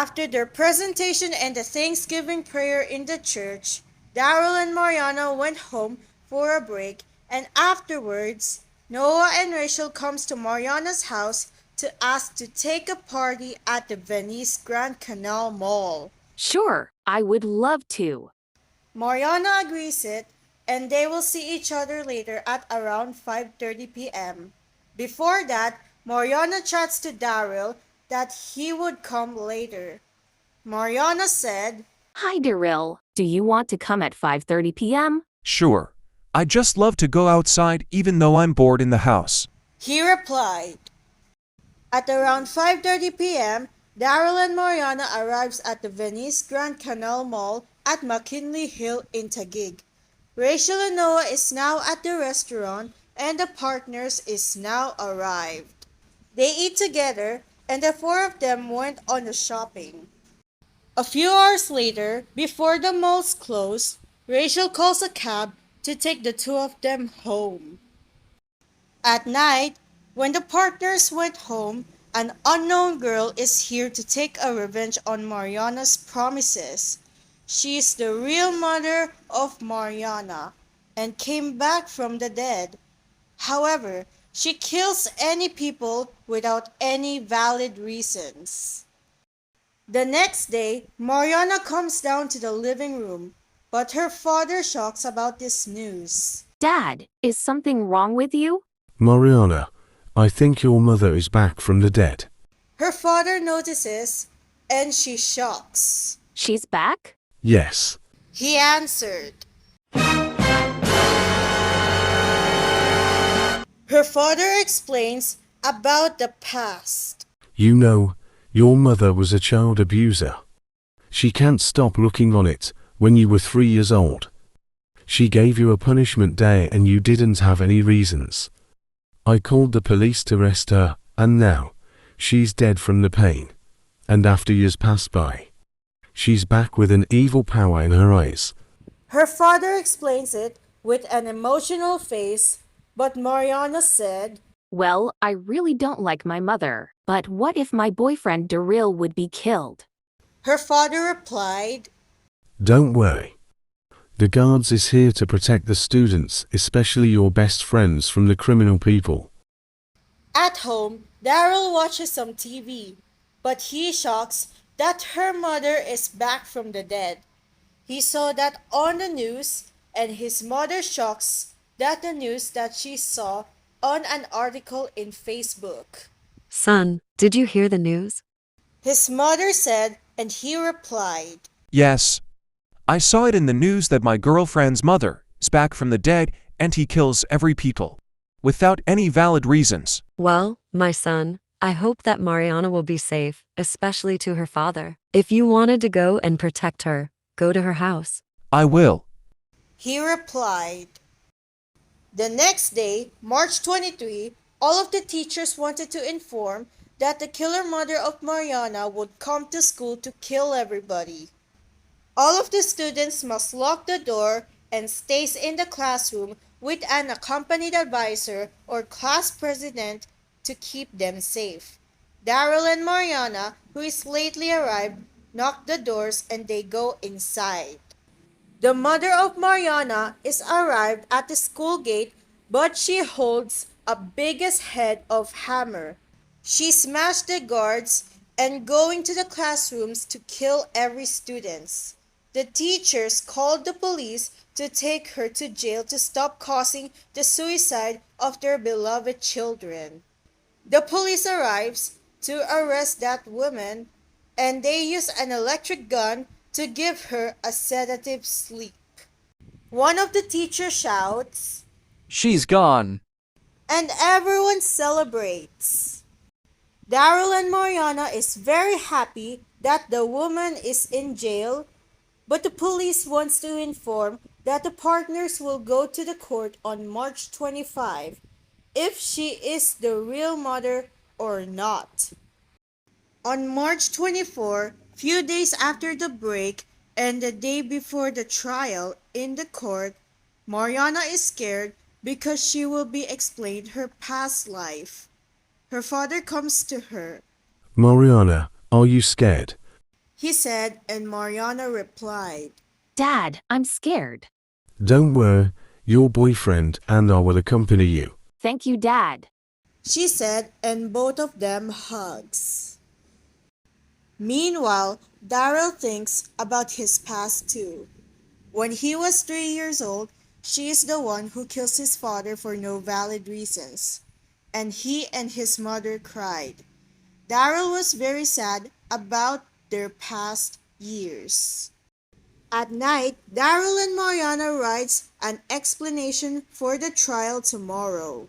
After their presentation and the Thanksgiving prayer in the church, Daryl and Mariana went home for a break, and afterwards, Noah and Rachel comes to Mariana's house to ask to take a party at the Venice Grand Canal Mall. Sure, I would love to. Mariana agrees it, and they will see each other later at around 5:30 p.m. Before that, Mariana chats to Daryl that he would come later. Mariana said, Hi, Daryl. Do you want to come at 5:30 p.m.? Sure. I'd just love to go outside even though I'm bored in the house. He replied. At around 5:30 p.m., Daryl and Mariana arrives at the Venice Grand Canal Mall at McKinley Hill in Taguig. Rachel and Noah is now at the restaurant and the partners is now arrived. They eat together and the four of them went on the shopping. A few hours later, before the malls close, Rachel calls a cab to take the two of them home. At night, when the partners went home, an unknown girl is here to take a revenge on Mariana's promises. She is the real mother of Mariana and came back from the dead. However, she kills any people without any valid reasons. The next day, Mariana comes down to the living room, but her father shocks about this news. Dad, is something wrong with you? Mariana, I think your mother is back from the dead. Her father notices, and she shocks. She's back? Yes. He answered. Her father explains about the past. You know, your mother was a child abuser. She can't stop looking on it when you were 3 years old. She gave you a punishment day and you didn't have any reasons. I called the police to arrest her, and now, she's dead from the pain. And after years pass by, she's back with an evil power in her eyes. Her father explains it with an emotional face, but Mariana said, Well, I really don't like my mother, but what if my boyfriend Daryl would be killed? Her father replied, Don't worry. The guards is here to protect the students, especially your best friends from the criminal people. At home, Daryl watches some TV, but he shocks that her mother is back from the dead. He saw that on the news, and his mother shocks that the news that she saw on an article in Facebook. Son, did you hear the news? His mother said, and he replied, Yes. I saw it in the news that my girlfriend's mother is back from the dead and he kills every people, without any valid reasons. Well, my son, I hope that Mariana will be safe, especially to her father. If you wanted to go and protect her, go to her house. I will. He replied. The next day, March 23, all of the teachers wanted to inform that the killer mother of Mariana would come to school to kill everybody. All of the students must lock the door and stays in the classroom with an accompanied advisor or class president to keep them safe. Daryl and Mariana, who is lately arrived, knock the doors and they go inside. The mother of Mariana is arrived at the school gate, but she holds a biggest head of hammer. She smashed the guards and going to the classrooms to kill every student. The teachers called the police to take her to jail to stop causing the suicide of their beloved children. The police arrives to arrest that woman, and they use an electric gun to give her a sedative sleep. One of the teachers shouts, She's gone. and everyone celebrates. Daryl and Mariana is very happy that the woman is in jail, but the police wants to inform that the partners will go to the court on March 25 if she is the real mother or not. On March 24, few days after the break and the day before the trial in the court, Mariana is scared because she will be explained her past life. Her father comes to her. Mariana, are you scared? he said, and Mariana replied. Dad, I'm scared. Don't worry, your boyfriend and I will accompany you. Thank you, Dad. She said, and both of them hugs. Meanwhile, Daryl thinks about his past too. When he was 3 years old, she is the one who kills his father for no valid reasons, and he and his mother cried. Daryl was very sad about their past years. At night, Daryl and Mariana writes an explanation for the trial tomorrow.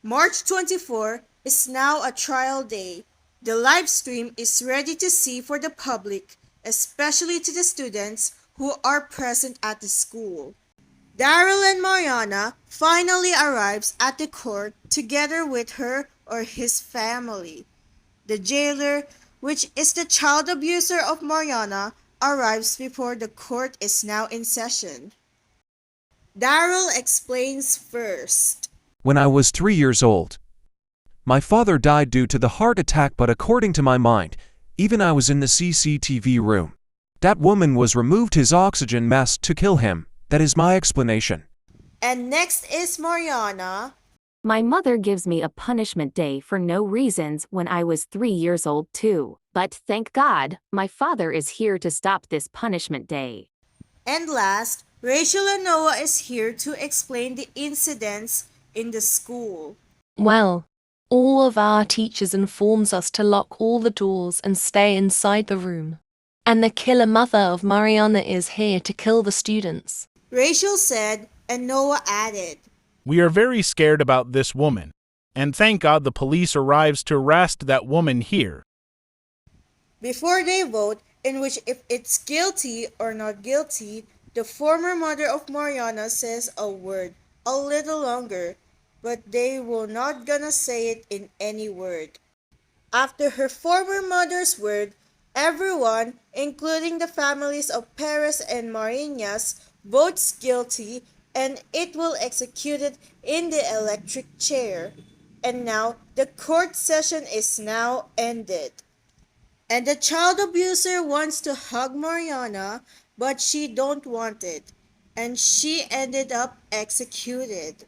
March 24 is now a trial day. The live stream is ready to see for the public, especially to the students who are present at the school. Daryl and Mariana finally arrives at the court together with her or his family. The jailer, which is the child abuser of Mariana, arrives before the court is now in session. Daryl explains first. When I was 3 years old, my father died due to the heart attack, but according to my mind, even I was in the CCTV room. That woman was removed his oxygen mask to kill him. That is my explanation. And next is Mariana. My mother gives me a punishment day for no reasons when I was 3 years old too. But thank God, my father is here to stop this punishment day. And last, Rachel and Noah is here to explain the incidents in the school. Well, all of our teachers informs us to lock all the doors and stay inside the room. And the killer mother of Mariana is here to kill the students. Rachel said, and Noah added. We are very scared about this woman, and thank God the police arrives to arrest that woman here. Before they vote, in which if it's guilty or not guilty, the former mother of Mariana says a word, a little longer, but they will not gonna say it in any word. After her former mother's word, everyone, including the families of Perez and Marinas, votes guilty, and it will execute it in the electric chair. And now the court session is now ended. And the child abuser wants to hug Mariana, but she don't want it, and she ended up executed.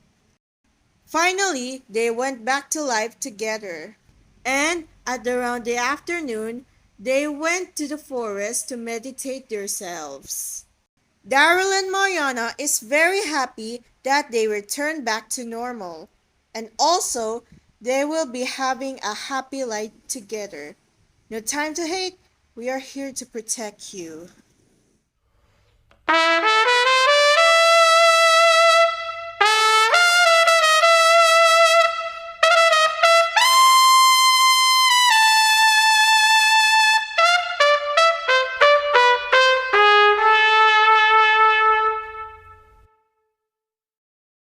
Finally, they went back to life together. And at around the afternoon, they went to the forest to meditate themselves. Daryl and Mariana is very happy that they returned back to normal. And also, they will be having a happy life together. No time to hate, we are here to protect you.